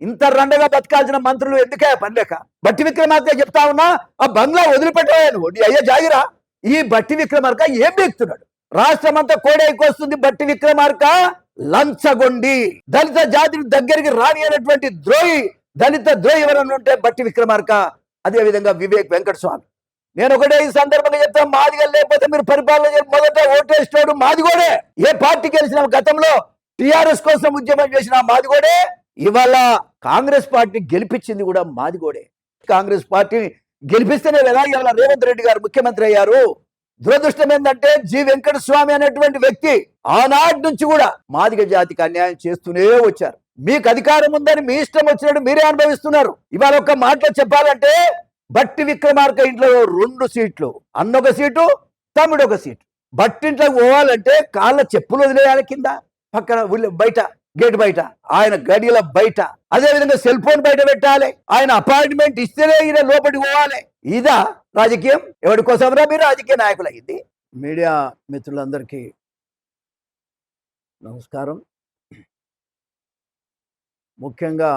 ఇంత రండగా బతకాల్సిన మంత్రులు ఎందుకే పనిలేక? బట్టి విక్రమార్క చెప్తా ఉన్నా, ఆ బంగ్లా వదిలిపెట్టాను అయ్యా జాగిరా. ఈ బట్టి విక్రమార్క ఏం బీక్తున్నాడు? రాష్ట్రం అంతా కోడైకొస్తుంది. బట్టి విక్రమార్క లంచగొండి, దళిత జాతిని దగ్గరికి రాని అనేటువంటి ద్రోహి, దళిత ద్రోహి ఎవరన్నా ఉంటే బట్టి విక్రమార్క, అదే విధంగా వివేక్ వెంకటస్వామి. నేను ఒకటే ఈ సందర్భంగా చెప్తాను, మాదిగలు లేకపోతే మీరు పరిపాలన మొదట ఓటేస్తాడు మాదిగోడే. ఏ పార్టీకి గెలిచిన గతంలో టిఆర్ఎస్ కోసం ఉద్యమం చేసిన మాదిగోడే, ఇవాళ కాంగ్రెస్ పార్టీ గెలిపించింది కూడా మాదిగోడే. కాంగ్రెస్ పార్టీని గెలిపిస్తేనే కదా ఇవాళ రేవంత్ రెడ్డి గారు ముఖ్యమంత్రి అయ్యారు. దురదృష్టం ఏంటంటే జి వెంకటస్వామి అనేటువంటి వ్యక్తి ఆనాటి నుంచి కూడా మాదిగ జాతికి అన్యాయం చేస్తూనే వచ్చారు. మీకు అధికారం ఉందని మీ ఇష్టం వచ్చినట్టు మీరే అనుభవిస్తున్నారు. ఇవాళ ఒక మాటలో చెప్పాలంటే బట్టి విక్రమార్క ఇంట్లో 2 సీట్లు, అన్నొక సీటు, తమ్ముడు ఒక సీటు. బట్టింట్లోకి పోవాలంటే కాళ్ళ చెప్పులు వదిలేయాలి కింద, పక్కన బయట గేట్ బయట, ఆయన గడియల బయట. అదే విధంగా సెల్ ఫోన్ బయట పెట్టాలి. ఆయన అపాయింట్మెంట్ ఇస్తేనే ఈయన లోపలికి పోవాలి. ఇదా రాజకీయం? ఎవరి కోసంరా మీరు రాజకీయ నాయకులు అయింది? మీడియా మిత్రులందరికీ నమస్కారం. ముఖ్యంగా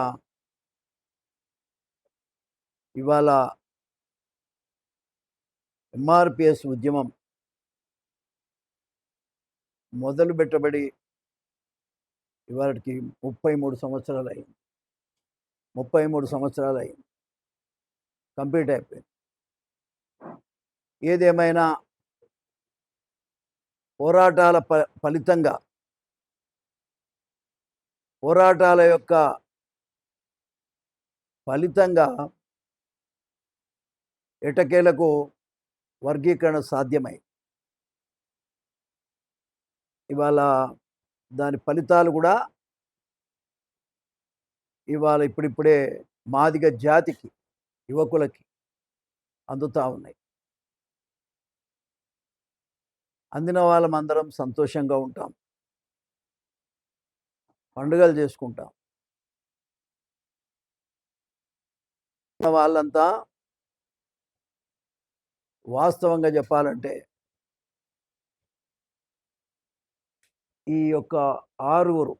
ఇవాళ ఎంఆర్పిఎస్ ఉద్యమం మొదలు పెట్టబడి ఇవాళకి 33 సంవత్సరాలు అయింది. 33 సంవత్సరాలు అయింది, కంప్లీట్ అయిపోయింది. ఏదేమైనా పోరాటాల ఫలితంగా, పోరాటాల యొక్క ఫలితంగా ఎటకేలకు వర్గీకరణ సాధ్యమై ఇవాళ దాని ఫలితాలు కూడా ఇవాళ ఇప్పుడిప్పుడే మాదిగ జాతికి, యువకులకి అందుతూ ఉన్నాయి. అందిన వాళ్ళమందరం సంతోషంగా ఉంటాం, పండుగలు చేసుకుంటాం. వాళ్ళంతా వాస్తవంగా చెప్పాలంటే ఈ యొక్క ఆరుగురు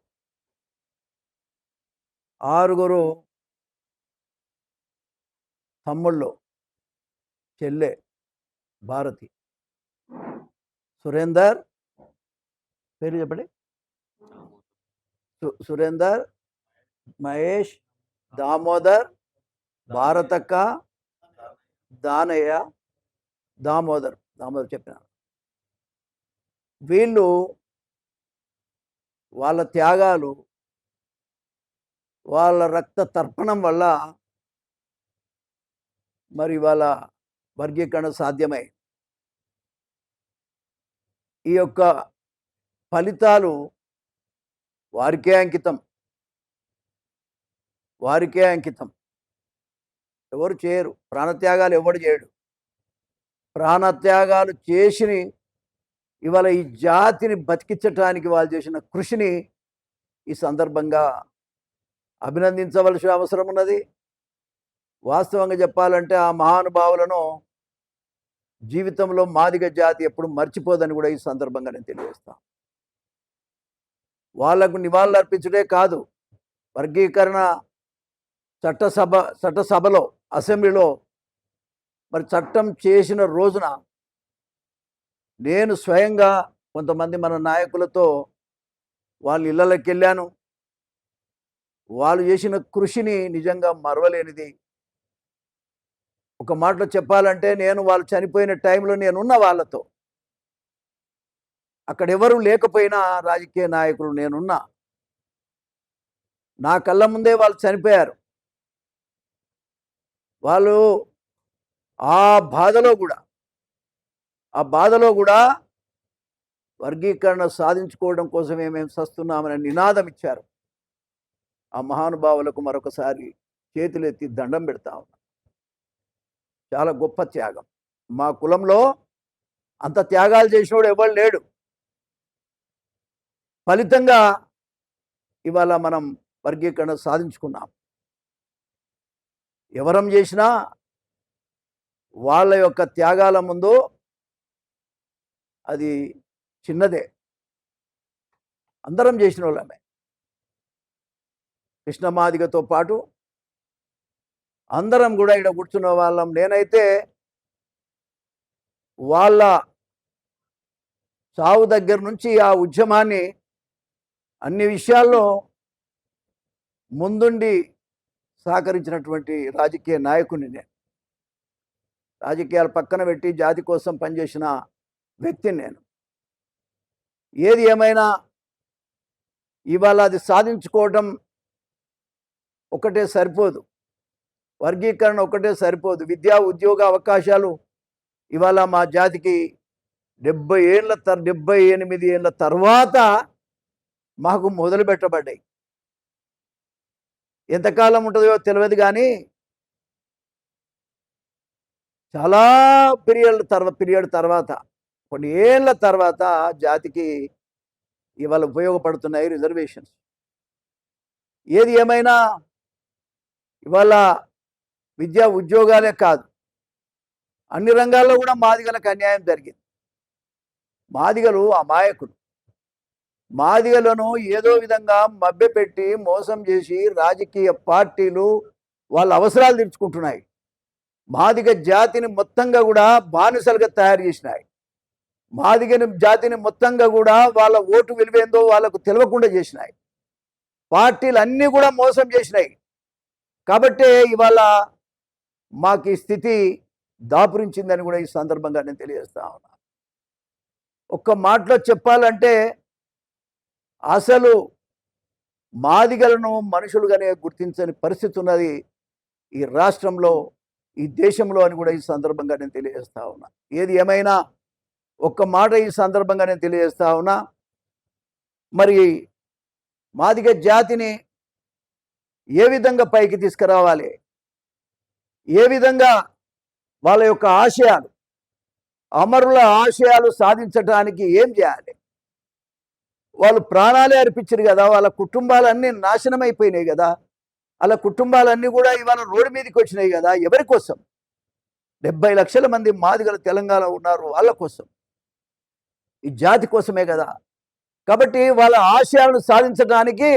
తమ్ముళ్ళు, చెల్లె భారతి, సురేందర్, పేరు చెప్పండి, సురేందర్, మహేష్, దామోదర్, భారతక్క, దానయ్య, దామోదర్ చెప్పిన వీళ్ళు వాళ్ళ త్యాగాలు, వాళ్ళ రక్త తర్పణం వల్ల మరి వాళ్ళ వర్గీకరణ సాధ్యమై ఈ యొక్క ఫలితాలు వారికే అంకితం. ఎవరు చేయరు, ప్రాణత్యాగాలు ఎవడు చేయడు. ప్రాణత్యాగాలు చేసి ఇవాళ ఈ జాతిని బతికించటానికి వాళ్ళు చేసిన కృషిని ఈ సందర్భంగా అభినందించవలసిన అవసరం ఉన్నది. వాస్తవంగా చెప్పాలంటే ఆ మహానుభావులను జీవితంలో మాదిగ జాతి ఎప్పుడు మర్చిపోదని కూడా ఈ సందర్భంగా నేను తెలియజేస్తాను. వాళ్లకు నివాళులు అర్పించడే కాదు, వర్గీకరణ చట్టసభలో, అసెంబ్లీలో మరి చట్టం చేసిన రోజున నేను స్వయంగా కొంతమంది మన నాయకులతో వాళ్ళ ఇళ్ళకి వెళ్ళాను. వాళ్ళు చేసిన కృషిని నిజంగా మరవలేనిది. ఒక మాటలో చెప్పాలంటే నేను వాళ్ళు చనిపోయిన టైంలో నేనున్న వాళ్ళతో, అక్కడ ఎవరు లేకపోయినా రాజకీయ నాయకులు నేనున్నా, నా కళ్ళ ముందే వాళ్ళు చనిపోయారు. వాళ్ళు ఆ బాధలో కూడా వర్గీకరణ సాధించుకోవడం కోసమే మేము సస్తున్నామని నినాదం ఇచ్చారు. ఆ మహానుభావులకు మరొకసారి చేతులెత్తి దండం పెడతా ఉన్నా. చాలా గొప్ప త్యాగం. మా కులంలో అంత త్యాగాలు చేసినోడు ఎవరు లేడు. ఫలితంగా ఇవాళ మనం వర్గీకరణ సాధించుకున్నాం. ఎవరం చేసినా వాళ్ళ యొక్క త్యాగాల ముందు అది చిన్నదే. అందరం చేసిన వాళ్ళమే. కృష్ణ మాదిగతో పాటు అందరం కూడా ఇక్కడ కూర్చున్న వాళ్ళం. నేనైతే వాళ్ళ చావు దగ్గర నుంచి ఆ ఉద్యమాన్ని అన్ని విషయాల్లో ముందుండి సహకరించినటువంటి రాజకీయ నాయకుని నేను. రాజకీయాలు పక్కన పెట్టి జాతి కోసం పనిచేసిన వ్యక్తిని నేను. ఏది ఏమైనా ఇవాళ అది సాధించుకోవడం ఒకటే సరిపోదు, వర్గీకరణ ఒకటే సరిపోదు. విద్యా ఉద్యోగ అవకాశాలు ఇవాళ మా జాతికి 78 ఏళ్ళ తర్వాత మాకు మొదలు పెట్టబడ్డాయి. ఎంతకాలం ఉంటుందో తెలియదు, కానీ చాలా పీరియడ్ తర్వాత కొన్ని ఏళ్ళ తర్వాత జాతికి ఇవాళ ఉపయోగపడుతున్నాయి రిజర్వేషన్స్. ఏది ఏమైనా ఇవాళ విద్యా ఉద్యోగాలే కాదు, అన్ని రంగాల్లో కూడా మాదిగలకు అన్యాయం జరిగింది. మాదిగలు అమాయకులు. మాదిగలను ఏదో విధంగా మభ్యపెట్టి మోసం చేసి రాజకీయ పార్టీలు వాళ్ళ అవసరాలు తీర్చుకుంటున్నాయి. మాదిగ జాతిని మొత్తంగా కూడా బానిసలుగా తయారు చేసినాయి. మాదిగ జాతిని మొత్తంగా కూడా వాళ్ళ ఓటు విలువేందో వాళ్ళకు తెలియకుండా చేసినాయి. పార్టీలు అన్నీ కూడా మోసం చేసినాయి. కాబట్టే ఇవాళ మాకు ఈ స్థితి దాపురించిందని కూడా ఈ సందర్భంగా నేను తెలియజేస్తా ఉన్నా. ఒక్క మాటలో చెప్పాలంటే అసలు మాదిగలను మనుషులుగానే గుర్తించని పరిస్థితి ఉన్నది ఈ రాష్ట్రంలో, ఈ దేశంలో అని కూడా ఈ సందర్భంగా నేను తెలియజేస్తా ఉన్నా. ఏది ఏమైనా ఒక్క మాట ఈ సందర్భంగా నేను తెలియజేస్తా ఉన్నా. మరి మాదిగ జాతిని ఏ విధంగా పైకి తీసుకురావాలి, ఏ విధంగా వాళ్ళ యొక్క ఆశయాలు, అమరుల ఆశయాలు సాధించడానికి ఏం చేయాలి? వాళ్ళు ప్రాణాలే అర్పించారు కదా, వాళ్ళ కుటుంబాలన్నీ నాశనం అయిపోయినాయి కదా, వాళ్ళ కుటుంబాలన్నీ కూడా ఇవాళ రోడ్డు మీదకి వచ్చినాయి కదా. ఎవరి కోసం? 70 లక్షల మంది మాదిగలు తెలంగాణ ఉన్నారు, వాళ్ళ కోసం, ఈ జాతి కోసమే కదా. కాబట్టి వాళ్ళ ఆశయాలను సాధించడానికి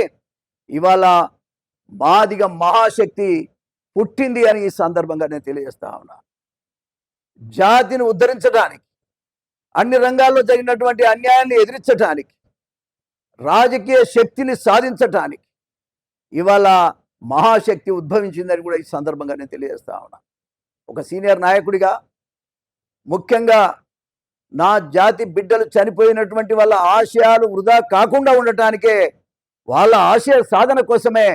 ఇవాళ మాదిగ మహాశక్తి పుట్టింది అని ఈ సందర్భంగా నేను తెలియజేస్తా ఉన్నా. జాతిని ఉద్ధరించడానికి, అన్ని రంగాల్లో జరిగినటువంటి అన్యాయాన్ని ఎదిరించడానికి, రాజకీయ శక్తిని సాధించటానికి ఇవాళ మహాశక్తి ఉద్భవించిందని కూడా ఈ సందర్భంగా నేను తెలియజేస్తా ఉన్నా. ఒక సీనియర్ నాయకుడిగా ముఖ్యంగా నా జాతి బిడ్డలు చనిపోయినటువంటి వాళ్ళ ఆశయాలు వృధా కాకుండా ఉండటానికే, వాళ్ళ ఆశయ సాధన కోసమే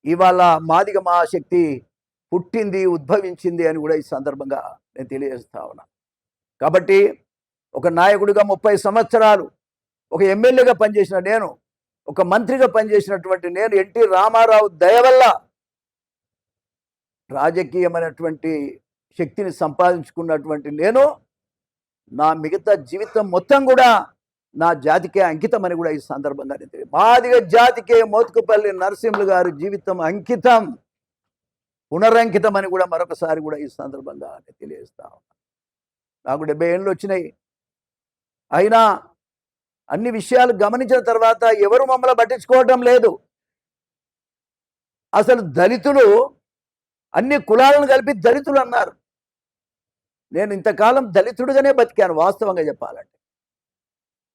ఇవాళ మాదిగ మహాశక్తి పుట్టింది, ఉద్భవించింది అని కూడా ఈ సందర్భంగా నేను తెలియజేస్తా ఉన్నా. కాబట్టి ఒక నాయకుడిగా 30 సంవత్సరాలు ఒక ఎమ్మెల్యేగా పనిచేసిన నేను, ఒక మంత్రిగా పనిచేసినటువంటి నేను, ఎన్టీ రామారావు దయ వల్ల రాజకీయమైనటువంటి శక్తిని సంపాదించుకున్నటువంటి నేను నా మిగతా జీవితం మొత్తం కూడా నా జాతికే అంకితం అని కూడా ఈ సందర్భంగా నేను తెలియదు. మాదిగ జాతికే మోత్కుపల్లి నరసింహులు గారి జీవితం అంకితం, పునరంకితం అని కూడా మరొకసారి కూడా ఈ సందర్భంగా నేను తెలియజేస్తా ఉన్నా. నాకు 70 ఏళ్ళు వచ్చినాయి. అయినా అన్ని విషయాలు గమనించిన తర్వాత ఎవరు మమ్మల్ని పట్టించుకోవటం లేదు. అసలు దళితులు, అన్ని కులాలను కలిపి దళితులు అన్నారు. నేను ఇంతకాలం దళితుడిగానే బతికాను వాస్తవంగా చెప్పాలంటే.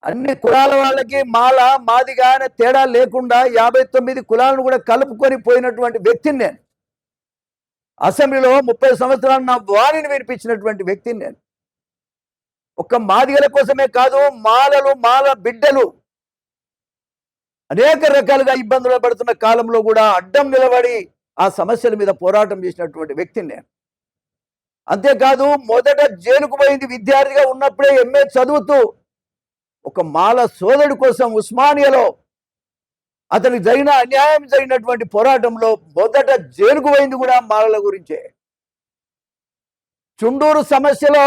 అన్ని కులాల వాళ్ళకి మాల మాదిగా అనే తేడా లేకుండా 59 కులాలను కూడా కలుపుకొని పోయినటువంటి వ్యక్తిని నేను. అసెంబ్లీలో 30 సంవత్సరాలు నా వాణిని వినిపించినటువంటి వ్యక్తిని నేను. ఒక్క మాదిగల కోసమే కాదు, మాల బిడ్డలు అనేక రకాలుగా ఇబ్బందులు పడుతున్న కాలంలో కూడా అడ్డం నిలబడి ఆ సమస్యల మీద పోరాటం చేసినటువంటి వ్యక్తిని నేను. అంతేకాదు, మొదట జైలుకు పోయింది విద్యార్థిగా ఉన్నప్పుడే, ఎంఏ చదువుతూ ఒక మాల సోదరుడి కోసం ఉస్మానియాలో అతనికి జరిగిన అన్యాయం జరిగినటువంటి పోరాటంలో మొదట జైలుకు పోయింది కూడా మాలల గురించే. చుండూరు సమస్యలో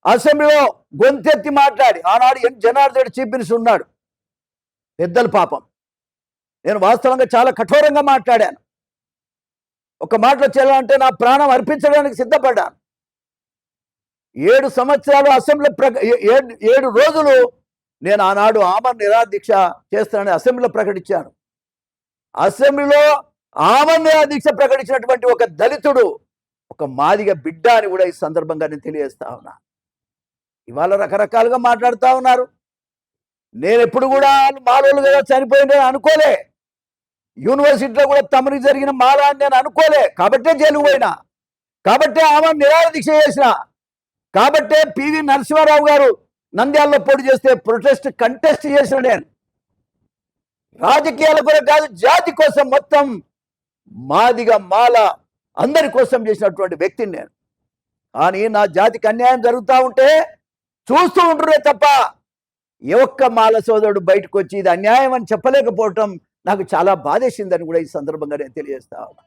అసెంబ్లీలో గొంతెత్తి మాట్లాడి, ఆనాడు జనార్దన్ రెడ్డి చీఫ్ మినిస్టర్ ఉన్నాడు, పెద్దలు పాపం, నేను వాస్తవంగా చాలా కఠోరంగా మాట్లాడాను. ఒక మాటలో చేయాలంటే నా ప్రాణం అర్పించడానికి సిద్ధపడ్డాను. 7 సంవత్సరాలు అసెంబ్లీ 7 రోజులు నేను ఆనాడు ఆమరణ నిరాదీక్ష చేస్తానని అసెంబ్లీలో ప్రకటించాను. అసెంబ్లీలో ఆమరణ దీక్ష ప్రకటించినటువంటి ఒక దళితుడు ఒక మాదిగ బిడ్డ అని కూడా ఈ సందర్భంగా నేను తెలియజేస్తా ఉన్నా. ఇవాళ రకరకాలుగా మాట్లాడుతూ ఉన్నారు. నేను ఎప్పుడు కూడా మాలోళ్ళు కదా చనిపోయింది అనుకోలే. యూనివర్సిటీలో కూడా తమరికి జరిగిన మాలా అని నేను అనుకోలే. కాబట్టే జైలుకు పోయినా, కాబట్టే ఆమె నిరాహార దీక్ష చేసిన, కాబట్టే పివి నరసింహారావు గారు నంద్యాలలో పోటీ చేస్తే కంటెస్ట్ చేసిన నేను. రాజకీయాల కూడా కాదు, జాతి కోసం మొత్తం మాదిగ మాల అందరి కోసం చేసినటువంటి వ్యక్తిని నేను. కానీ నా జాతికి అన్యాయం జరుగుతూ ఉంటే చూస్తూ ఉంటున్నారే తప్ప ఏ ఒక్క మాల సోదరుడు బయటకు వచ్చి ఇది అన్యాయం అని చెప్పలేకపోవటం నాకు చాలా బాధేసిందని కూడా ఈ సందర్భంగా నేను తెలియజేస్తా ఉన్నా.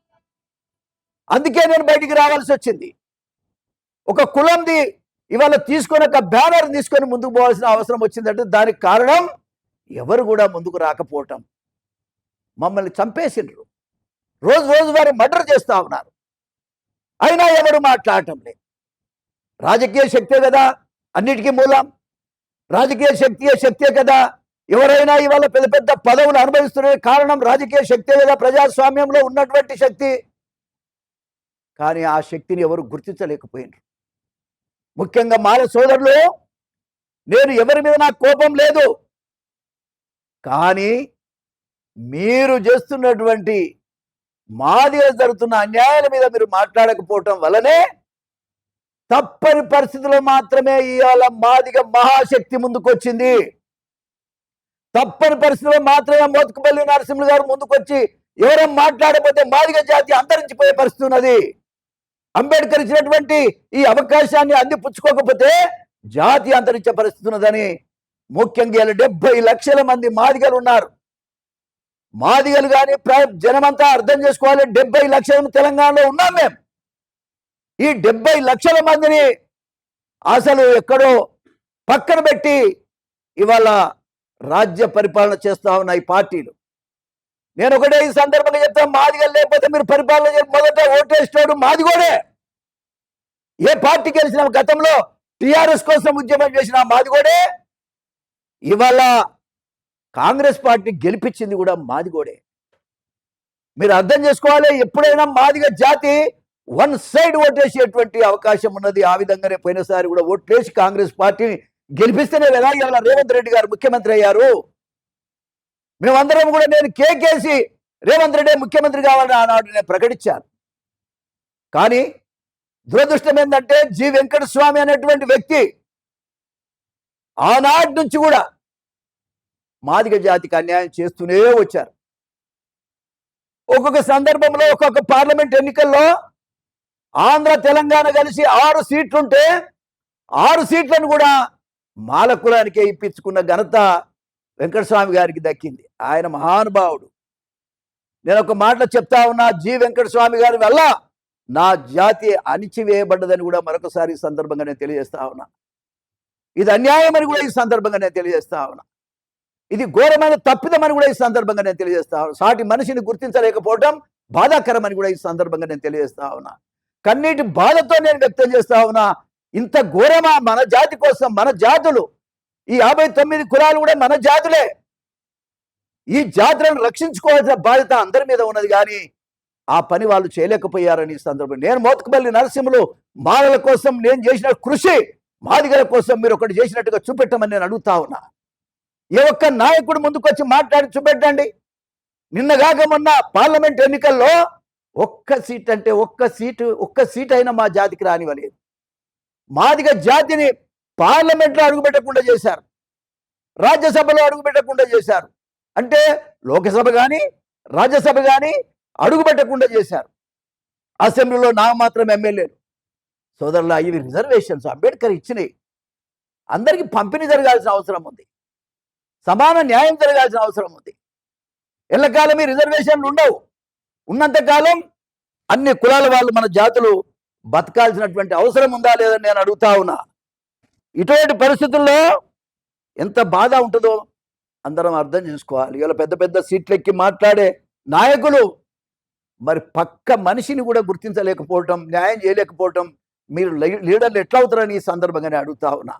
అందుకే నేను బయటికి రావాల్సి వచ్చింది. ఒక కులంది ఇవాళ తీసుకొని ఒక బ్యానర్ తీసుకొని ముందుకు పోవాల్సిన అవసరం వచ్చిందంటే దానికి కారణం ఎవరు కూడా ముందుకు రాకపోవటం. మమ్మల్ని చంపేసిండ్రు, రోజు వారు మర్డర్ చేస్తూ ఉన్నారు, అయినా ఎవరు మాట్లాడటం లేదు. రాజకీయ శక్తే కదా అన్నిటికీ మూలం, రాజకీయ శక్తే కదా ఎవరైనా ఇవాళ పెద్ద పెద్ద పదవులు అనుభవిస్తున్న కారణం రాజకీయ శక్తే కదా, ప్రజాస్వామ్యంలో ఉన్నటువంటి శక్తి. కానీ ఆ శక్తిని ఎవరు గుర్తించలేకపోయినారు. ముఖ్యంగా మాల సోదరులు, నేను ఎవరి మీద నాకు కోపం లేదు, కానీ మీరు చేస్తున్నటువంటి మాదిగ జరుగుతున్న అన్యాయాల మీద మీరు మాట్లాడకపోవటం వల్లనే తప్పని పరిస్థితుల్లో మాత్రమే ఇవాళ మాదిగ మహాశక్తి ముందుకు వచ్చింది. తప్పని పరిస్థితుల్లో మాత్రమే మోత్కుపల్లి నరసింహులు గారు ముందుకొచ్చి ఎవరైనా మాట్లాడకపోతే మాదిగ జాతి అంతరించిపోయే పరిస్థితి ఉన్నది. అంబేద్కర్ ఇచ్చినటువంటి ఈ అవకాశాన్ని అందిపుచ్చుకోకపోతే జాతి అంతరించే పరిస్థితి ఉన్నదని ముఖ్యంగా 70 లక్షల మంది మాదిగలు ఉన్నారు. మాదిగలు కానీ జనమంతా అర్థం చేసుకోవాలి, 70 లక్షల తెలంగాణలో ఉన్నాం మేము. ఈ 70 లక్షల మందిని అసలు ఎక్కడో పక్కన పెట్టి ఇవాళ రాజ్య పరిపాలన చేస్తా ఉన్నాయి పార్టీలు. నేను ఒకటే ఈ సందర్భంగా చెప్తాను, మాదిగలు లేకపోతే మీరు పరిపాలన చేసి మొదట ఓటేస్తాడు మాదిగోడే. ఏ పార్టీ గెలిచిన గతంలో టిఆర్ఎస్ కోసం ఉద్యమం చేసిన మాదిగోడే, ఇవాళ కాంగ్రెస్ పార్టీ గెలిపించింది కూడా మాదిగోడే. మీరు అర్థం చేసుకోవాలి, ఎప్పుడైనా మాదిగ జాతి వన్ సైడ్ ఓటేసేటువంటి అవకాశం ఉన్నది. ఆ విధంగానే పోయినసారి కూడా ఓట్లేసి కాంగ్రెస్ పార్టీని గెలిపిస్తేనే కదా ఇవాళ రేవంత్ రెడ్డి గారు ముఖ్యమంత్రి అయ్యారు. మేమందరం కూడా నేను కేకేసి రేవంత్ రెడ్డి ముఖ్యమంత్రి కావాలని ఆనాడు నేను ప్రకటించాను. కానీ దురదృష్టం ఏంటంటే జి వెంకటస్వామి అనేటువంటి వ్యక్తి ఆనాటి నుంచి కూడా మాదిగ జాతికి అన్యాయం చేస్తూనే వచ్చారు. ఒక్కొక్క సందర్భంలో ఒక్కొక్క పార్లమెంట్ ఎన్నికల్లో ఆంధ్ర తెలంగాణ కలిసి 6 సీట్లుంటే 6 సీట్లను కూడా మాల కులానికే ఇప్పించుకున్న ఘనత వెంకటస్వామి గారికి దక్కింది. ఆయన మహానుభావుడు. నేను ఒక మాటలో చెప్తా ఉన్నా, జి వెంకటస్వామి గారి వల్ల నా జాతి అణిచివేయబడ్డదని కూడా మరొకసారి ఈ సందర్భంగా నేను తెలియజేస్తా ఉన్నా. ఇది అన్యాయమని కూడా ఈ సందర్భంగా నేను తెలియజేస్తా ఉన్నా. ఇది ఘోరమైన తప్పిదమని కూడా ఈ సందర్భంగా నేను తెలియజేస్తా ఉన్నా. సాటి మనిషిని గుర్తించలేకపోవడం బాధాకరమని కూడా ఈ సందర్భంగా నేను తెలియజేస్తా ఉన్నా. కన్నీటి బాధతో నేను వ్యక్తం చేస్తా ఉన్నా. ఇంత ఘోరమా మన జాతి కోసం? మన జాతులు ఈ 59 కులాలు కూడా మన జాతులే. ఈ జాతులను రక్షించుకోవాల్సిన బాధ్యత అందరి మీద ఉన్నది, కానీ ఆ పని వాళ్ళు చేయలేకపోయారని ఈ సందర్భం. నేను మోత్కుపల్లి నరసింహులు మాలల కోసం నేను చేసిన కృషి మాదిగల కోసం మీరు ఒకటి చేసినట్టుగా చూపెట్టమని నేను అడుగుతా ఉన్నా. ఏ ఒక్క నాయకుడు ముందుకొచ్చి మాట్లాడి చూపెట్టండి. నిన్నగాక మొన్న పార్లమెంట్ ఎన్నికల్లో ఒక్క సీట్ అయినా మా జాతికి రానివ్వలేదు. మాదిగ జాతిని పార్లమెంట్లో అడుగుపెట్టకుండా చేశారు, రాజ్యసభలో అడుగుపెట్టకుండా చేశారు. అంటే లోకసభ కానీ రాజ్యసభ కానీ అడుగుపెట్టకుండా చేశారు. అసెంబ్లీలో నామమాత్రం ఎమ్మెల్యేలు. సోదరుల, ఇవి రిజర్వేషన్స్ అంబేద్కర్ ఇచ్చినాయి. అందరికీ పంపిణీ జరగాల్సిన అవసరం ఉంది, సమాన న్యాయం జరగాల్సిన అవసరం ఉంది. ఎల్లకాలం ఈ రిజర్వేషన్లు ఉండవు. ఉన్నంతకాలం అన్ని కులాల వాళ్ళు మన జాతులు బతకాల్సినటువంటి అవసరం ఉందా లేదని నేను అడుగుతా ఉన్నా. ఇటువంటి పరిస్థితుల్లో ఎంత బాధ ఉంటుందో అందరం అర్థం చేసుకోవాలి. ఇలా పెద్ద పెద్ద సీట్లెక్కి మాట్లాడే నాయకులు మరి పక్క మనిషిని కూడా గుర్తించలేకపోవటం, న్యాయం చేయలేకపోవటం, మీరు లీడర్లు ఎట్లా అవుతారని ఈ సందర్భంగానే అడుగుతా ఉన్నా.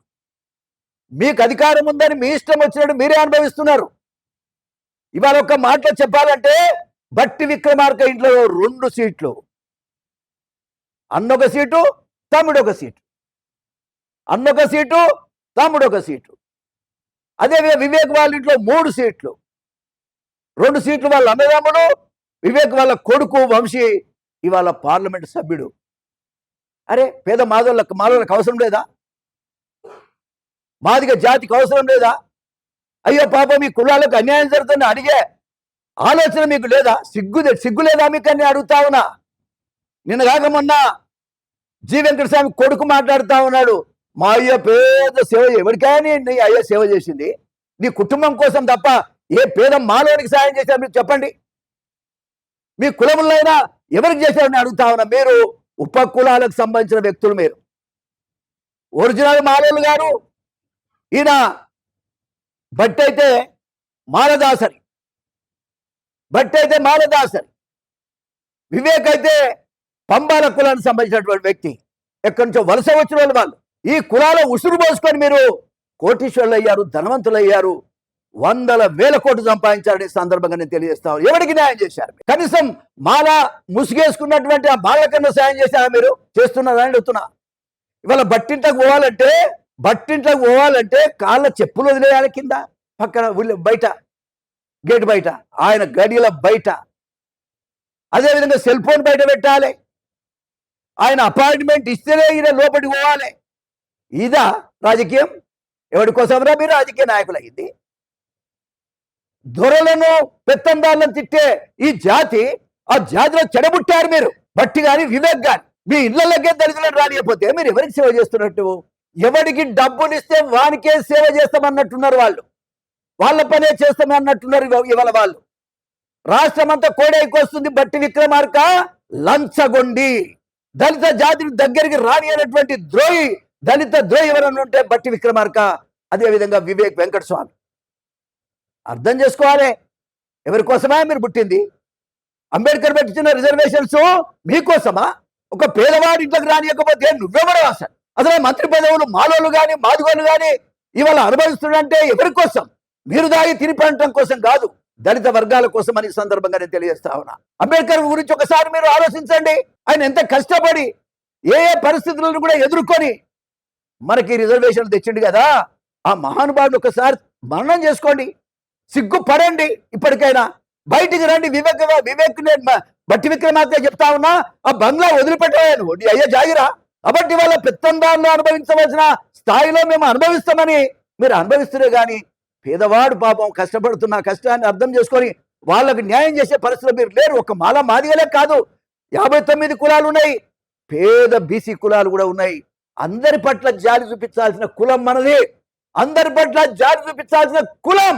మీకు అధికారం ఉందని మీ ఇష్టం వచ్చినట్టు మీరే అనుభవిస్తున్నారు. ఇవాళ ఒక్క మాటలో చెప్పాలంటే బట్టి విక్రమార్క ఇంట్లో 2 సీట్లు, అన్నొక సీటు, తమ్ముడొక సీటు, అన్నొక సీటు, తమ్ముడొక సీటు. అదే వివేక్ వాళ్ళ ఇంట్లో 3 సీట్లు, 2 సీట్లు వాళ్ళ అన్నదమ్ముడు, వివేక్ వాళ్ళ కొడుకు వంశీ ఇవాళ పార్లమెంట్ సభ్యుడు. అరే పేద మాలోళ్ళకి అవసరం లేదా? మాదిగ జాతికి అవసరం లేదా? అయ్యో పాపం మీ కులాలకు అన్యాయం జరుగుతుంది అడిగే ఆలోచన మీకు లేదా? సిగ్గు లేదా మీకు అని అడుగుతా ఉన్నా. నిన్న కాక మొన్న జి వెంకటస్వామి కొడుకు మాట్లాడుతా ఉన్నాడు, మా అయ్య పేద సేవ, ఎవరికైనా నీ అయ్య సేవ చేసింది నీ కుటుంబం కోసం తప్ప ఏ పేద మాలోనికి సాయం చేశారు మీరు చెప్పండి. మీ కులములైనా ఎవరికి చేశారని అడుగుతా ఉన్నా. మీరు ఉప కులాలకు సంబంధించిన వ్యక్తులు, మీరు ఒరిజినల్ మాలోలు గారు. ఈయన బట్టి అయితే మాలదాసరి, వివేక్ అయితే పంబాల కులానికి సంబంధించినటువంటి వ్యక్తి, ఎక్కడి నుంచో వలస వచ్చిన వాళ్ళు. ఈ కులాల ఉసురు పోసుకొని మీరు కోటీశ్వరులు అయ్యారు, ధనవంతులు అయ్యారు, 100,000 కోట్లు సంపాదించారని సందర్భంగా నేను తెలియజేస్తాను. ఎవరికి న్యాయం చేశారు? కనీసం మాల ముసుగేసుకున్నటువంటి ఆ మాల కన్నా సాయం చేశారా మీరు? చేస్తున్నారని అడుగుతున్నా. ఇవాళ బట్టింట్లోకి పోవాలంటే కాళ్ళ చెప్పులు వదిలేయాలి కింద, పక్కన బయట గేట్ బయట, ఆయన గడియల బయట. అదేవిధంగా సెల్ ఫోన్ బయట పెట్టాలి. ఆయన అపాయింట్మెంట్ ఇస్తేనే ఈయన లోపలికి పోవాలి. ఇదా రాజకీయం? ఎవరి కోసంరా మీరు రాజకీయ నాయకులు అయింది? దొరలను పెత్తందారులను తిట్టే ఈ జాతి, ఆ జాతిలో చెడబుట్టారు మీరు. బట్టి గాని వివేక్ గాని మీ ఇళ్లకే దళితులను రానియకపోతే మీరు ఎవరికి సేవ చేస్తున్నట్టు? ఎవరికి డబ్బులు ఇస్తే వానికే సేవ చేస్తామన్నట్టున్నారు వాళ్ళు, వాళ్ళ పనే చేస్తామన్నట్టున్నారు ఇవాళ వాళ్ళు. రాష్ట్రం అంతా కోడైకొస్తుంది బట్టి విక్రమార్క లంచగొండి, దళిత జాతిని దగ్గరికి రాని అనేటువంటి ద్రోహి, దళిత ద్రోహి ఎవరన్నా ఉంటే బట్టి విక్రమార్క, అదేవిధంగా వివేక్ వెంకటస్వామి. అర్థం చేసుకోవాలి, ఎవరి కోసమా మీరు పుట్టింది? అంబేద్కర్ పెట్టించిన రిజర్వేషన్స్ మీకోసమా? ఒక పేదవాడి ఇంట్లోకి రానియకపోతే నువ్వెవరు? అసలు మంత్రి పదవులు మాలోళ్ళు కానీ మాదిగోళ్ళు కానీ ఇవాళ అనుభవిస్తుందంటే ఎవరి కోసం? మీరు దాగి తినిపడటం కోసం కాదు, దళిత వర్గాల కోసం అని సందర్భంగా నేను తెలియజేస్తా ఉన్నా. అంబేద్కర్ గురించి ఒకసారి మీరు ఆలోచించండి. ఆయన ఎంత కష్టపడి ఏ పరిస్థితులను కూడా ఎదుర్కొని మనకి రిజర్వేషన్లు తెచ్చిండు కదా. ఆ మహానుభావుడు ఒకసారి మరణం చేసుకోండి, సిగ్గుపడండి. ఇప్పటికైనా బయటికి రండి. వివేక్ బట్టి విక్రమార్క చెప్తా ఉన్నా, ఆ బంగ్లా వదిలిపెట్టవాను నీ అయ్యే జాగిరా. కాబట్టి వాళ్ళ పెత్తందారులు అనుభవించవలసిన స్థాయిలో మేము అనుభవిస్తామని మీరు అనుభవిస్తురే కానీ పేదవాడు పాపం కష్టపడుతున్న కష్టాన్ని అర్థం చేసుకొని వాళ్ళకి న్యాయం చేసే పరిస్థితులు మీరు లేరు. ఒక మాదిగలే కాదు, 59 కులాలు ఉన్నాయి, పేద బీసీ కులాలు కూడా ఉన్నాయి. అందరి పట్ల జాలి చూపించాల్సిన కులం మనది. అందరి పట్ల జాలి చూపించాల్సిన కులం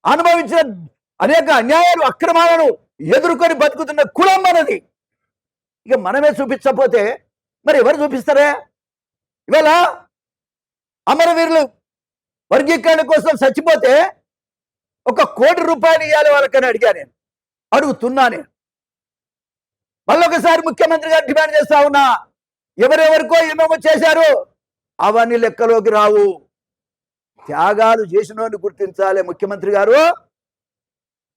అనుభవించిన అనేక అన్యాయాలు అక్రమాలను ఎదుర్కొని బతుకుతున్న కులం మనది. ఇక మనమే చూపించకపోతే మరి ఎవరు చూపిస్తారా? ఇవాళ అమరవీరులు వర్గీకరణ కోసం చచ్చిపోతే 1 కోటి రూపాయలు ఇవ్వాలి వాళ్ళకని అడుగుతున్నా నేను. మళ్ళొకసారి ముఖ్యమంత్రి గారు డిమాండ్ చేస్తా ఉన్నా, ఎవరెవరికో ఏమేమో చేశారు అవన్నీ లెక్కలోకి రావు. త్యాగాలు చేసినోని గుర్తించాలి ముఖ్యమంత్రి గారు.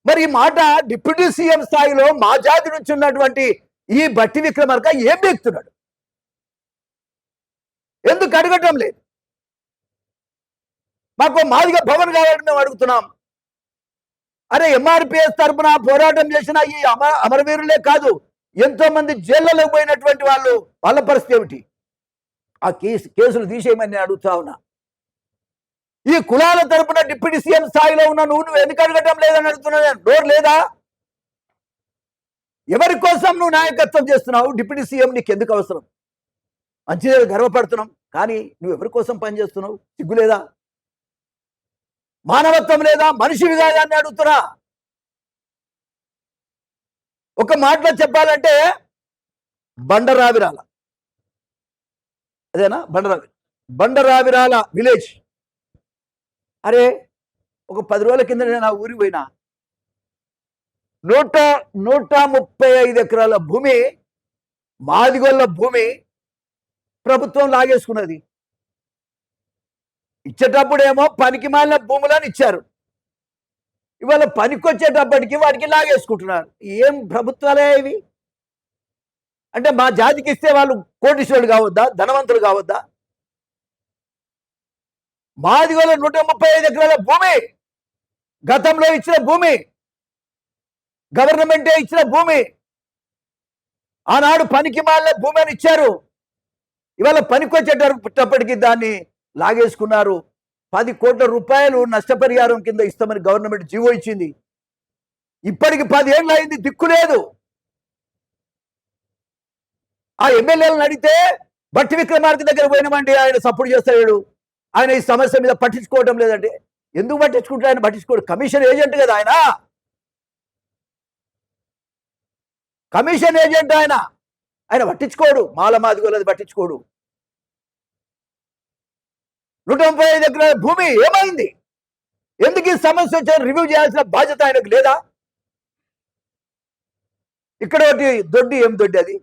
మరి ఈ మాట డిప్యూటీ సీఎం స్థాయిలో మా జాతి నుంచి ఉన్నటువంటి ఈ బట్టి విక్రమార్క ఏం వ్యక్తున్నాడు? ఎందుకు అడగటం లేదు? మాకు మాదిగ భవన్ కావాలని మేము అడుగుతున్నాం. అరే ఎంఆర్పిఎస్ తరఫున పోరాటం చేసిన ఈ అమరవీరులే కాదు, ఎంతో మంది జైళ్లలో పోయినటువంటి వాళ్ళ పరిస్థితి ఏమిటి? ఆ కేసులు తీసేయమని నేను అడుగుతా ఉన్నా. ఈ కులాల తరపున డిప్యూటీ సీఎం స్థాయిలో ఉన్న నువ్వు ఎందుకు అడగటం లేదని అడుగుతున్నా. డోర్ లేదా? ఎవరి కోసం నువ్వు నాయకత్వం చేస్తున్నావు? డిప్యూటీ సీఎం నీకు ఎందుకు అవసరం? మంచిదే, గర్వపడుతున్నాం, కానీ నువ్వు ఎవరి కోసం పనిచేస్తున్నావు? సిగ్గు లేదా? మానవత్వం లేదా? మనిషివి కాదా అని అడుగుతున్నా. ఒక మాటలో చెప్పాలంటే బండరావిరాల, అదేనా బండరావిరాల విలేజ్. అరే ఒక 10 రోజుల కింద నేను ఆ ఊరికి పోయినా. 135 ఎకరాల భూమి, మాదిగోళ్ళ భూమి ప్రభుత్వం లాగేసుకున్నది. ఇచ్చేటప్పుడేమో పనికి మాలిన భూములని ఇచ్చారు. ఇవాళ పనికొచ్చేటప్పటికి వాడికి లాగేసుకుంటున్నారు. ఏం ప్రభుత్వాలే ఇవి? అంటే మా జాతికి ఇస్తే వాళ్ళు కోటీశ్వరులు కావద్దా, ధనవంతులు కావద్దా? మాది కూడా 135 ఎకరాల భూమి, గతంలో ఇచ్చిన భూమి, గవర్నమెంటే ఇచ్చిన భూమి. ఆనాడు పనికి మాలిన భూమి అని ఇచ్చారు. ఇవాళ పనికొచ్చేటప్పటికి దాన్ని లాగేసుకున్నారు. 10 కోట్ల రూపాయలు నష్టపరిహారం కింద ఇస్తామని గవర్నమెంట్ జీవో ఇచ్చింది. ఇప్పటికి 10 ఏళ్ళు అయింది, దిక్కు లేదు. ఆ ఎమ్మెల్యేలను అడిగితే బట్టి విక్రమార్క దగ్గర పోయినామండి, ఆయన సపోర్ట్ చేస్తాడు, ఆయన ఈ సమస్య మీద పట్టించుకోవడం లేదండి. ఎందుకు పట్టించుకుంటారు? ఆయన పట్టించుకోడు, కమిషన్ ఏజెంట్ కదా ఆయన, కమిషన్ ఏజెంట్ ఆయన. ఆయన పట్టించుకోడు, మాలమాదిగోలది పట్టించుకోడు. 135 ఎకరాల భూమి ఏమైంది? ఎందుకు ఈ సమస్య వచ్చారు? రివ్యూ చేయాల్సిన బాధ్యత ఆయనకు లేదా? ఇక్కడ ఒకటి దొడ్డి, ఏం దొడ్డి అది?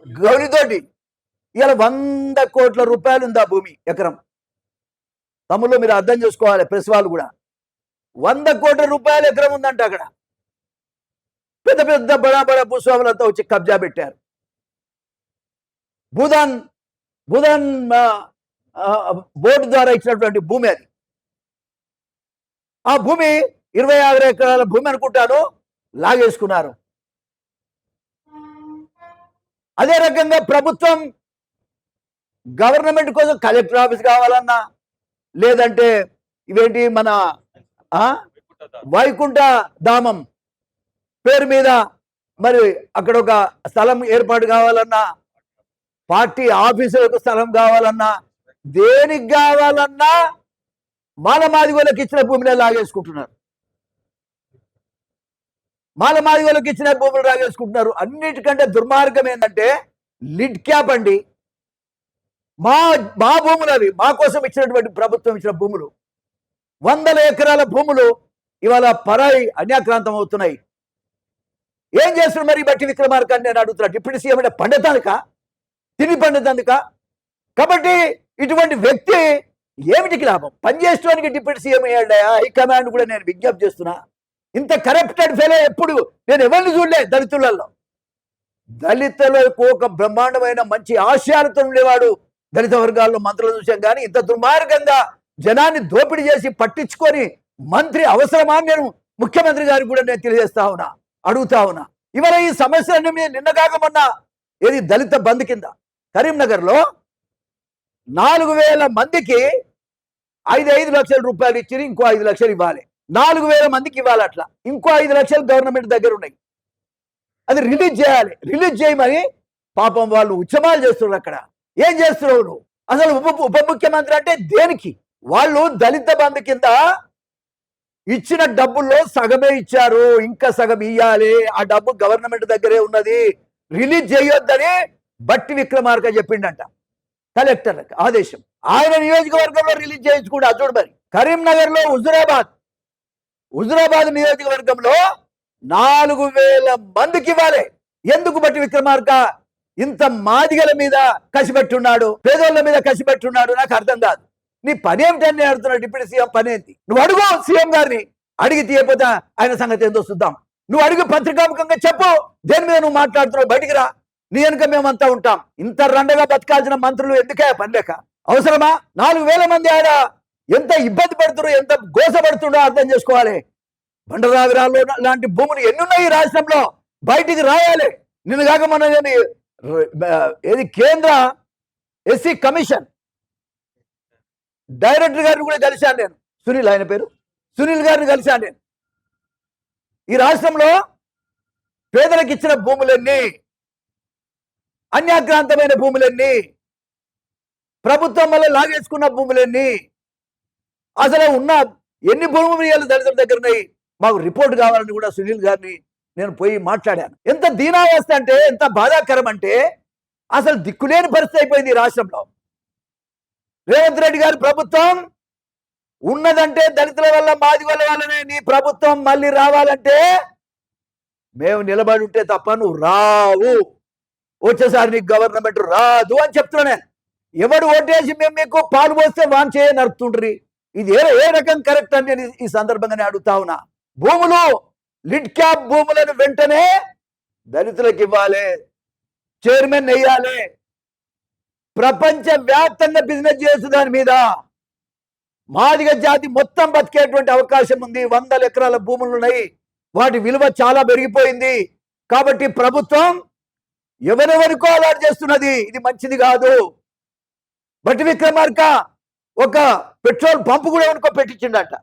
గౌరీ దొడ్డి. ఇవాళ 100 కోట్ల రూపాయలు ఉంది ఆ భూమి, ఎకరం. తమ్ముళ్ళు మీరు అర్థం చేసుకోవాలి, ప్రెస్ వాళ్ళు కూడా. 100 కోట్ల రూపాయలు ఎకరం ఉందంట అక్కడ. పెద్ద పెద్ద బడా బడా భూస్వాములంతా వచ్చి కబ్జా పెట్టారు. భూదాన్ బోర్డు ద్వారా ఇచ్చినటువంటి భూమి అది. ఆ భూమి 26 ఎకరాల భూమి అనుకుంటాను, లాగేసుకున్నారు. అదే రకంగా ప్రభుత్వం గవర్నమెంట్ కోసం కలెక్టర్ ఆఫీస్ కావాలన్నా, లేదంటే ఇవేంటి మన వైకుంఠ ధామం పేరు మీద మరి అక్కడ ఒక స్థలం ఏర్పాటు కావాలన్నా, పార్టీ ఆఫీసులకు స్థలం కావాలన్నా, దేనికి కావాలన్నా మాలమాదిగోళ్ళకి ఇచ్చిన భూమిని లాగేసుకుంటున్నారు. మాలమాదిగోళ్ళకి ఇచ్చిన భూములు లాగేసుకుంటున్నారు. అన్నిటికంటే దుర్మార్గం ఏంటంటే లిడ్ క్యాప్ అండి. మా భూములు అవి, మా కోసం ఇచ్చినటువంటి ప్రభుత్వం ఇచ్చిన భూములు, 100 ఎకరాల భూములు ఇవాళ పరాయి అన్యాక్రాంతం అవుతున్నాయి. ఏం చేస్తున్నారు మరి బట్టి విక్రమార్క నేను అడుగుతున్నా. డిప్యూటీ సీఎం అంటే పండితానిక, తిని పండితానిక? కాబట్టి ఇటువంటి వ్యక్తి ఏమిటికి లాభం? పనిచేయడానికి డిప్యూటీ సీఎం అయ్యాడయా? హైకమాండ్ కూడా నేను విజ్ఞప్తి చేస్తున్నా. ఇంత కరప్టెడ్ ఫెలో ఎప్పుడు నేను ఎవరిని చూడలే దళితులలో. దళితులకు ఒక బ్రహ్మాండమైన మంచి ఆశయాలతో ఉండేవాడు దళిత వర్గాల్లో మంత్రులు చూసాం. కానీ ఇంత దుర్మార్గంగా జనాన్ని దోపిడీ చేసి పట్టించుకొని మంత్రి అవసరమా? నేను ముఖ్యమంత్రి గారికి కూడా నేను తెలియజేస్తా ఉన్నా, అడుగుతా ఉన్నా. ఇవాళ ఈ సమస్యలన్నీ మీద నిన్న కాకమన్నా ఏది దళిత బంద్ కింద కరీంనగర్లో 4,000 మందికి 5 లక్షల రూపాయలు ఇచ్చి ఇంకో 5 లక్షలు ఇవ్వాలి. 4,000 మందికి ఇవ్వాలి. అట్లా ఇంకో 5 లక్షలు గవర్నమెంట్ దగ్గర ఉన్నాయి. అది రిలీజ్ చేయాలి. రిలీజ్ చేయమని పాపం వాళ్ళు ఉద్యమాలు చేస్తున్నారు. అక్కడ ఏం చేస్తున్నావు నువ్వు? అసలు ఉప ముఖ్యమంత్రి అంటే దేనికి? వాళ్ళు దళిత బంధు కింద ఇచ్చిన డబ్బుల్లో సగమే ఇచ్చారు, ఇంకా సగం ఇయ్యాలి. ఆ డబ్బు గవర్నమెంట్ దగ్గరే ఉన్నది, రిలీజ్ చేయొద్దని బట్టి విక్రమార్క చెప్పిండంట కలెక్టర్ ఆదేశం. ఆయన నియోజకవర్గంలో రిలీజ్ చేయించుకుంటే అదోడు. మరి కరీంనగర్ లో హుజురాబాద్ నియోజకవర్గంలో 4,000 మందికి ఇవ్వాలి. ఎందుకు బట్టి విక్రమార్క ఇంత మాదిగల మీద కసిపెట్టున్నాడు, పేదోళ్ళ మీద కసిపెట్టున్నాడు? నాకు అర్థం కాదు. నీ పని ఏమిటని అడుగుతున్నాడు. డిప్యూటీ సీఎం పని ఏంటి? నువ్వు అడుగు సీఎం గారిని, అడిగి తీయపోతే ఆయన సంగతి ఏందో చూద్దాం. నువ్వు అడిగి పత్రికాముఖంగా చెప్పు, దేని మీద నువ్వు మాట్లాడుతున్నావు, బయటికి రా. నీ వెనుక మేమంతా ఉంటాం. ఇంత రండగా బతకాల్సిన మంత్రులు ఎందుకే పని లేక? అవసరమా? 4,000 మంది ఆయన ఎంత ఇబ్బంది పడుతున్నారు, ఎంత గోసపడుతుండో అర్థం చేసుకోవాలి. బండరావిరాల్లో లాంటి భూములు ఎన్నున్నాయి ఈ రాష్ట్రంలో, బయటికి రాయాలి. నిన్న కాక మొన్న నేను ఏది కేంద్ర ఎస్సీ కమిషన్ డైరెక్టర్ గారిని కూడా కలిశాను నేను. సునీల్, ఆయన పేరు సునీల్ గారిని కలిశాను నేను. ఈ రాష్ట్రంలో పేదలకు ఇచ్చిన భూములన్నీ, అన్యాక్రాంతమైన భూములన్నీ, ప్రభుత్వం వల్ల లాగేసుకున్న భూములన్నీ, అసలు ఉన్న ఎన్ని భూములు దళితుల దగ్గర ఉన్నాయి, మాకు రిపోర్ట్ కావాలని కూడా సునీల్ గారిని నేను పోయి మాట్లాడాను. ఎంత దీనావస్థ అంటే, ఎంత బాధాకరం అంటే, అసలు దిక్కులేని పరిస్థితి అయిపోయింది ఈ రాష్ట్రంలో. రేవంత్ రెడ్డి గారి ప్రభుత్వం ఉన్నదంటే దళితుల వల్ల, మాదిగోళ్ళ వల్లనే. నీ ప్రభుత్వం మళ్ళీ రావాలంటే మేము నిలబడి ఉంటే తప్ప నువ్వు రావు. వచ్చేసారి నీకు గవర్నమెంట్ రాదు అని చెప్తున్నా నేను. ఎవడు ఓటేసి మేము మీకు పాలు పోస్తే వాన్ చేయ నడుపుతుండ్రి. ఇది ఏ రకం కరెక్ట్ అని నేను ఈ సందర్భంగానే అడుగుతా ఉన్నా. భూములు లిడ్ క్యాప్ భూములను వెంటనే దళితులకు ఇవ్వాలి, చైర్మన్ వేయాలి, ప్రపంచ వ్యాప్తంగా బిజినెస్ చేసే దాని మీద మాదిగ జాతి మొత్తం బతికేటువంటి అవకాశం ఉంది. 100 ఎకరాల భూములు ఉన్నాయి, వాటి విలువ చాలా పెరిగిపోయింది. కాబట్టి ప్రభుత్వం ఎవరెవరికో అలాట్ చేస్తున్నది, ఇది మంచిది కాదు. బట్టి విక్రమార్క ఒక పెట్రోల్ పంపు కూడా ఎవరికో పెట్టించిండట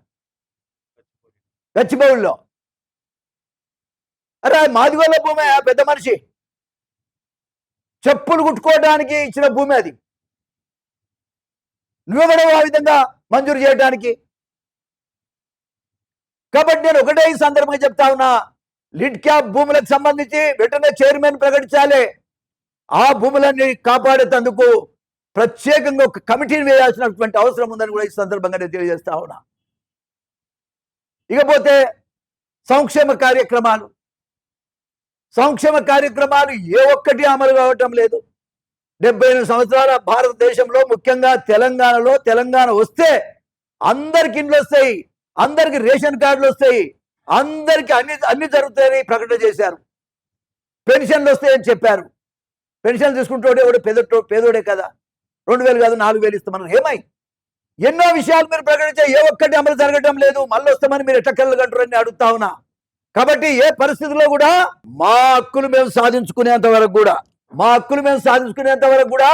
గచ్చిబౌలిలో. అరే మాదిగోళ్ళ భూమి, పెద్ద మనిషి చెప్పులు కుట్టుకోవడానికి ఇచ్చిన భూమి అది. నువ్వెవడో ఆ విధంగా మంజూరు చేయడానికి? కాబట్టి నేను ఒకటే ఈ సందర్భంగా చెప్తా ఉన్నా, లిడ్ క్యాప్ భూములకు సంబంధించి వెంటనే చైర్మన్ ప్రకటించాలి. ఆ భూములన్నీ కాపాడేందుకు ప్రత్యేకంగా ఒక కమిటీని వేయాల్సినటువంటి అవసరం ఉందని కూడా ఈ సందర్భంగా నేను తెలియజేస్తా ఉన్నా. ఇకపోతే సంక్షేమ కార్యక్రమాలు ఏ ఒక్కటి అమలు కావటం లేదు. 78 సంవత్సరాల భారతదేశంలో, ముఖ్యంగా తెలంగాణలో, తెలంగాణ వస్తే అందరికి ఇండ్లు వస్తాయి, అందరికి రేషన్ కార్డులు వస్తాయి, అందరికి అన్ని జరుగుతాయని ప్రకటన చేశారు. పెన్షన్లు వస్తాయని చెప్పారు. పెన్షన్లు తీసుకుంటే ఎవడు పేదోడే కదా, 2000 కాదు 4000 ఇస్తామన్నారు. ఏమై ఎన్నో విషయాలు మీరు ప్రకటించే ఏ ఒక్కటి అమలు జరగడం లేదు. మళ్ళీ వస్తామని మీరు ఎట్టకెళ్ళ గంటారని అడుగుతా ఉన్నా. కాబట్టి ఏ పరిస్థితుల్లో కూడా మా హక్కులు మేము సాధించుకునేంత వరకు కూడా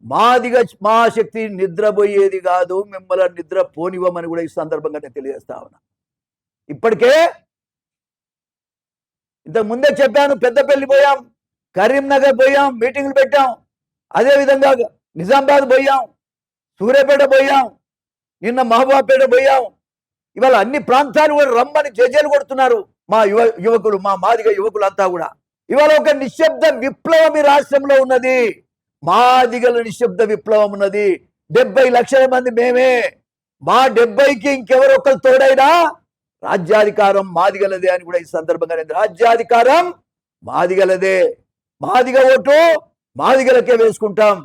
మాదిగా మా శక్తి నిద్రపోయేది కాదు, మిమ్మల్ని నిద్ర పోనివ్వమని కూడా ఈ సందర్భంగా నేను తెలియజేస్తా ఉన్నా. ఇప్పటికే ఇంతకు ముందే చెప్పాను, పెద్దపల్లి పోయాం, కరీంనగర్ పోయాం, మీటింగ్లు పెట్టాం. అదేవిధంగా నిజామాబాద్ పోయాం, సూర్యాపేట పోయాం, నిన్న మహబూబాపేట పోయాం. ఇవాళ అన్ని ప్రాంతాలు కూడా రమ్మని జేజేలు కొడుతున్నారు మా యువకులు, మా మాదిగ యువకులంతా కూడా. ఇవాళ ఒక నిశ్శబ్ద విప్లవం ఈ రాష్ట్రంలో ఉన్నది. మాదిగల నిశ్శబ్ద విప్లవం ఉన్నది. 70 లక్షల మంది మేమే. మా 70కి ఇంకెవరొకరు తోడైనా రాజ్యాధికారం మాదిగలదే అని కూడా ఈ సందర్భంగా, రాజ్యాధికారం మాదిగలదే, మాదిగ ఓటు మాదిగలకే వేసుకుంటాం,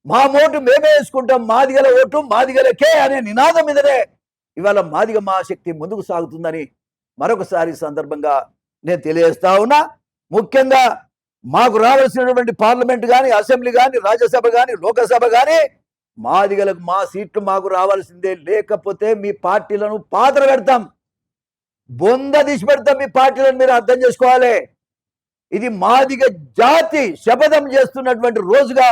మా ఓటు మేమే వేసుకుంటాం, మాదిగల ఓటు మాదిగలకే అనే నినాదం మీదనే ఇవాళ మాదిగ మహాశక్తి ముందుకు సాగుతుందని మరొకసారి సందర్భంగా నేను తెలియజేస్తా ఉన్నా. ముఖ్యంగా మాకు రావాల్సినటువంటి పార్లమెంట్ కానీ, అసెంబ్లీ కానీ, రాజ్యసభ కానీ, లోకసభ కానీ మాదిగలకు మా సీట్లు మాకు రావాల్సిందే. లేకపోతే మీ పార్టీలను పాత్ర పెడతాం, బొంద తీసి పెడతాం మీ పార్టీలను. మీరు అర్థం చేసుకోవాలి, ఇది మాదిగ జాతి శపథం చేస్తున్నటువంటి రోజుగా,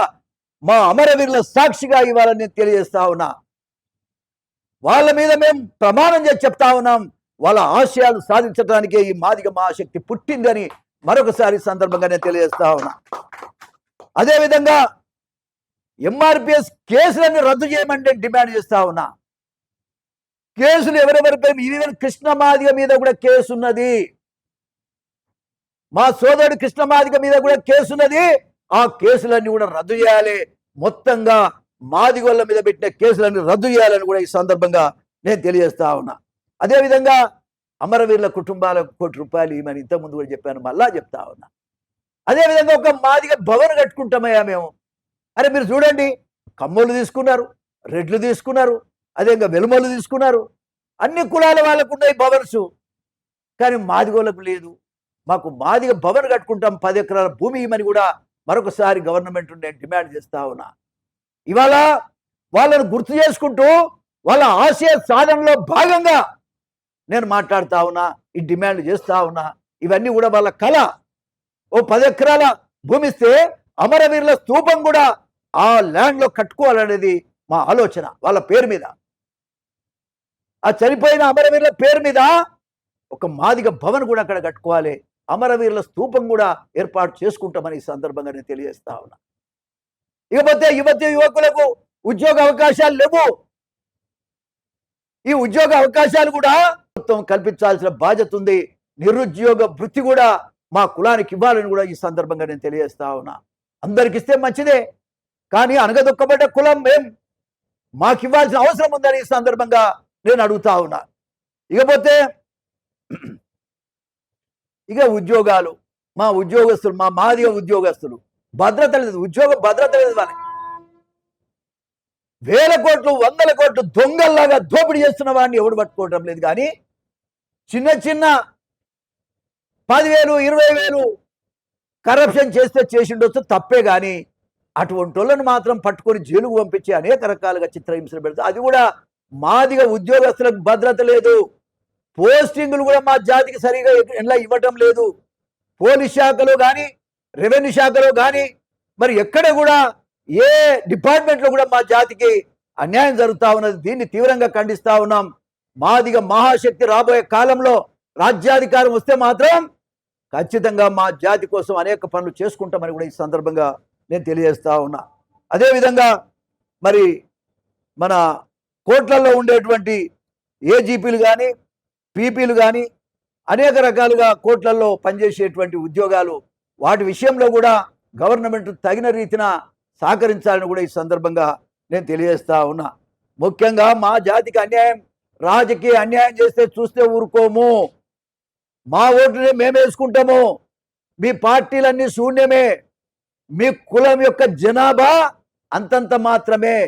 మా అమరవీరుల సాక్షిగా ఇవాళ నేను తెలియజేస్తా ఉన్నా. వాళ్ళ మీద మేము ప్రమాణం చేసి చెప్తా ఉన్నాం, వాళ్ళ ఆశయాలు సాధించడానికే ఈ మాదిగ మహాశక్తి పుట్టిందని మరొకసారి సందర్భంగా నేను తెలియజేస్తా ఉన్నా. అదేవిధంగా ఎంఆర్పిఎస్ కేసులను రద్దు చేయమంటే డిమాండ్ చేస్తా ఉన్నా. కేసులు ఎవరెవరిపై, ఈవెన్ కృష్ణ మాదిగ మీద కూడా కేసు ఉన్నది, మా సోదరుడు కృష్ణ మాదిగ మీద కూడా కేసు ఉన్నది. ఆ కేసులన్నీ కూడా రద్దు చేయాలి. మొత్తంగా మాదిగోళ్ళ మీద పెట్టిన కేసులన్నీ రద్దు చేయాలని కూడా ఈ సందర్భంగా నేను తెలియజేస్తా ఉన్నా. అదేవిధంగా అమరవీరుల కుటుంబాలకు ₹1 కోటి ఇవ్వమని ఇంతకుముందు కూడా చెప్పాను, మళ్ళా చెప్తా ఉన్నా. అదేవిధంగా ఒక మాదిగ భవన్ కట్టుకుంటామయ్యా మేము. అరే మీరు చూడండి, కమ్మోళ్ళు తీసుకున్నారు, రెడ్లు తీసుకున్నారు, అదేవిధంగా వెలుమోళ్ళు తీసుకున్నారు, అన్ని కులాల వాళ్ళకు ఉన్నాయి భవన్స్, కానీ మాదిగోళ్ళకు లేదు. మాకు మాదిగ భవన్ కట్టుకుంటాం, 10 ఎకరాల భూమి ఇవ్వమని కూడా మరొకసారి గవర్నమెంట్ నేను డిమాండ్ చేస్తా ఉన్నా. ఇవాళ వాళ్ళను గుర్తు చేసుకుంటూ వాళ్ళ ఆశయ సాధనలో భాగంగా నేను మాట్లాడుతా ఉన్నా, ఈ డిమాండ్ చేస్తా ఉన్నా. ఇవన్నీ కూడా వాళ్ళ కళ. ఓ 10 ఎకరాల భూమి ఇస్తే అమరవీరుల స్తూపం కూడా ఆ ల్యాండ్లో కట్టుకోవాలనేది మా ఆలోచన. వాళ్ళ పేరు మీద, ఆ చనిపోయిన అమరవీరుల పేరు మీద ఒక మాదిగ భవన్ కూడా అక్కడ కట్టుకోవాలి, అమరవీరుల స్తూపం కూడా ఏర్పాటు చేసుకుంటామని ఈ సందర్భంగా నేను తెలియజేస్తా ఉన్నా. ఇకపోతే యువకులకు ఉద్యోగ అవకాశాలు లేవు. ఈ ఉద్యోగ అవకాశాలు కూడా ప్రభుత్వం కల్పించాల్సిన బాధ్యత ఉంది. నిరుద్యోగ వృత్తి కూడా మా కులానికి ఇవ్వాలని కూడా ఈ సందర్భంగా నేను తెలియజేస్తా ఉన్నా. అందరికి ఇస్తే మంచిదే, కానీ అనగదొక్కబడ్డ కులం మాకు ఇవ్వాల్సిన అవసరం ఉందని ఈ సందర్భంగా నేను అడుగుతా ఉన్నా. ఇకపోతే ఉద్యోగాలు, మా ఉద్యోగస్తులు, మా మాదిగ ఉద్యోగస్తులు భద్రత లేదు, ఉద్యోగ భద్రత లేదు వాళ్ళకి. వేల కోట్లు 100 కోట్లు దొంగల్లాగా దోపిడీ చేస్తున్న వాడిని ఎవడు పట్టుకోవటం లేదు. కానీ చిన్న చిన్న 10,000 20,000 కరప్షన్ చేస్తే చేసిండొచ్చు, తప్పే. కానీ అటువంటి వాళ్ళను మాత్రం పట్టుకొని జైలుకు పంపించి అనేక రకాలుగా చిత్రహింసలు పెడతారు. అది కూడా మాదిగా ఉద్యోగస్తులకు భద్రత లేదు, పోస్టింగులు కూడా మా జాతికి సరిగా ఎలా ఇవ్వటం లేదు. పోలీస్ శాఖలో కానీ రెవెన్యూ శాఖలో కానీ మరి ఎక్కడ కూడా ఏ డిపార్ట్మెంట్లో కూడా మా జాతికి అన్యాయం జరుగుతూ ఉన్నది. దీన్ని తీవ్రంగా ఖండిస్తూ ఉన్నాం. మాదిగ మహాశక్తి రాబోయే కాలంలో రాజ్యాధికారం వస్తే మాత్రం ఖచ్చితంగా మా జాతి కోసం అనేక పనులు చేసుకుంటామని కూడా ఈ సందర్భంగా నేను తెలియజేస్తా ఉన్నా. అదేవిధంగా మరి మన కోట్లలో ఉండేటువంటి ఏజీపీలు కానీ పీపీలు కానీ అనేక రకాలుగా కోట్లలో పనిచేసేటువంటి ఉద్యోగాలు, వాటి విషయంలో కూడా గవర్నమెంట్ తగిన రీతిన సహకరించాలని కూడా ఈ సందర్భంగా నేను తెలియజేస్తా ఉన్నా. ముఖ్యంగా మా జాతికి అన్యాయం, రాజకీయ అన్యాయం చేస్తే చూస్తే ఊరుకోము. మా ఓటుని మేము వేసుకుంటాము. మీ పార్టీలన్నీ శూన్యమే. మీ కులం యొక్క జనాభా అంతంత మాత్రమే.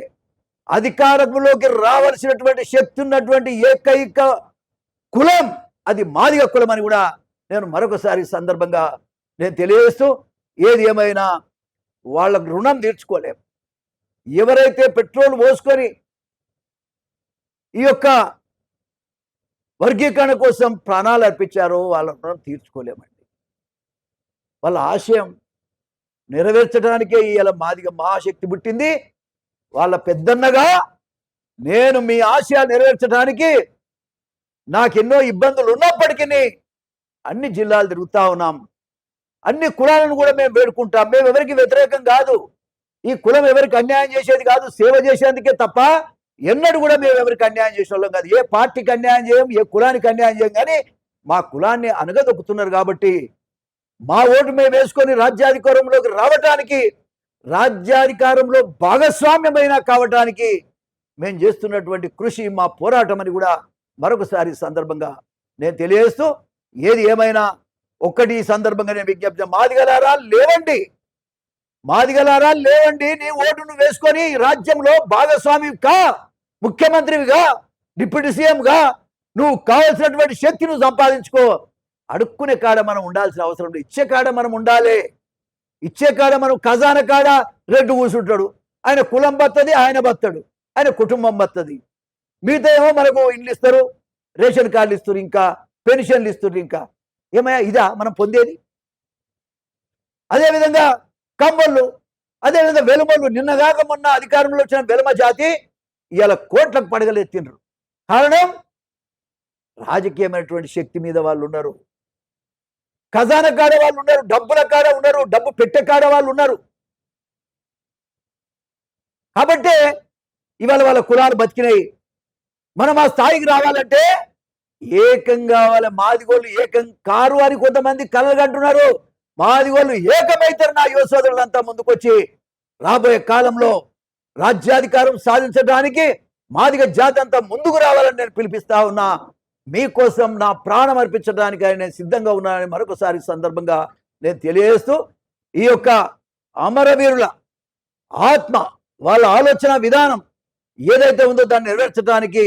అధికారంలోకి రావాల్సినటువంటి శక్తి ఉన్నటువంటి ఏకైక కులం అది మాదిగ కులం అని కూడా నేను మరొకసారి సందర్భంగా నేను తెలియజేస్తూ, ఏది ఏమైనా వాళ్ళకు రుణం తీర్చుకోలేం. ఎవరైతే పెట్రోల్ పోసుకొని ఈ యొక్క వర్గీకరణ కోసం ప్రాణాలు అర్పించారో వాళ్ళ రుణం తీర్చుకోలేమండి. వాళ్ళ ఆశయం నెరవేర్చడానికే ఇలా మాదిగ మహాశక్తి పుట్టింది. వాళ్ళ పెద్దన్నగా నేను మీ ఆశయాలు నెరవేర్చడానికి నాకెన్నో ఇబ్బందులు ఉన్నప్పటికీ అన్ని జిల్లాలు తిరుగుతూ ఉన్నాం. అన్ని కులాలను కూడా మేము వేడుకుంటాం. మేము ఎవరికి వ్యతిరేకం కాదు. ఈ కులం ఎవరికి అన్యాయం చేసేది కాదు, సేవ చేసేందుకే తప్ప ఎన్నడూ కూడా మేము ఎవరికి అన్యాయం చేసే వాళ్ళం కాదు. ఏ పార్టీకి అన్యాయం చేయం, ఏ కులానికి అన్యాయం చేయం. కానీ మా కులాన్ని అనగదొక్కుతున్నారు కాబట్టి మా ఓటు మేము వేసుకొని రాజ్యాధికారంలోకి రావటానికి, రాజ్యాధికారంలో భాగస్వామ్యమైన కావటానికి మేము చేస్తున్నటువంటి కృషి, మా పోరాటం అని కూడా మరొకసారి సందర్భంగా నేను తెలియజేస్తూ, ఏది ఏమైనా ఒక్కటి ఈ సందర్భంగా నేను విజ్ఞప్తి, మాదిగలారా లేవండి, మాదిగలారా లేవండి. నీ ఓటును వేసుకొని రాజ్యంలో భాగస్వామిగా, ముఖ్యమంత్రివిగా, డిప్యూటీ సీఎంగా నువ్వు కావాల్సినటువంటి శక్తి నువ్వు సంపాదించుకో. అడుక్కునే కాడ మనం ఉండాల్సిన అవసరం లేదు, ఇచ్చే కాడ మనం ఉండాలి. ఇచ్చే కాడ మనం ఖజానా కాడ రెడ్డు కూర్చుంటాడు, ఆయన కులం బత్తది, ఆయన బత్తడు, ఆయన కుటుంబం బత్తది. మిగతా ఏమో మనకు ఇండ్లు ఇస్తారు, రేషన్ కార్డులు ఇస్తారు, ఇంకా పెన్షన్లు ఇస్తారు. ఇంకా ఏమయ్యా ఇదా మనం పొందేది? అదేవిధంగా కమ్మళ్ళు, అదేవిధంగా వెలుమళ్ళు. నిన్నగాక మొన్న అధికారంలో వచ్చిన వెలుమ జాతి ఇవాళ కోట్లకు పడగలెత్తిండ్రు. కారణం రాజకీయమైనటువంటి శక్తి మీద వాళ్ళు ఉన్నారు, ఖజానా కాడ వాళ్ళు ఉన్నారు, డబ్బుల కాడ ఉన్నారు, డబ్బు పెట్టే కాడ వాళ్ళు ఉన్నారు. కాబట్టి ఇవాళ వాళ్ళ కులాలు బతికినాయి. మనం ఆ స్థాయికి రావాలంటే ఏకం కావాలి. మాదిగోళ్ళు ఏకం కారు అని కొంతమంది కలగంటున్నారు. మాదిగోళ్ళు ఏకమైతారు. నా యువ సోదరులంతా ముందుకొచ్చి రాబోయే కాలంలో రాజ్యాధికారం సాధించడానికి మాదిగ జాతి అంతా ముందుకు రావాలని నేను పిలిపిస్తా ఉన్నా. మీకోసం నా ప్రాణం అర్పించడానికి నేను సిద్ధంగా ఉన్నానని మరొకసారి సందర్భంగా నేను తెలియజేస్తూ, ఈ యొక్క అమరవీరుల ఆత్మ, వాళ్ళ ఆలోచన విధానం ఏదైతే ఉందో దాన్ని నెరవేర్చడానికి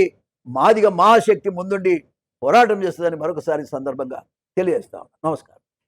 మాదిగ మహాశక్తి ముందుండి పోరాటం చేస్తుందని మరొకసారి సందర్భంగా తెలియజేస్తాను. నమస్కారం.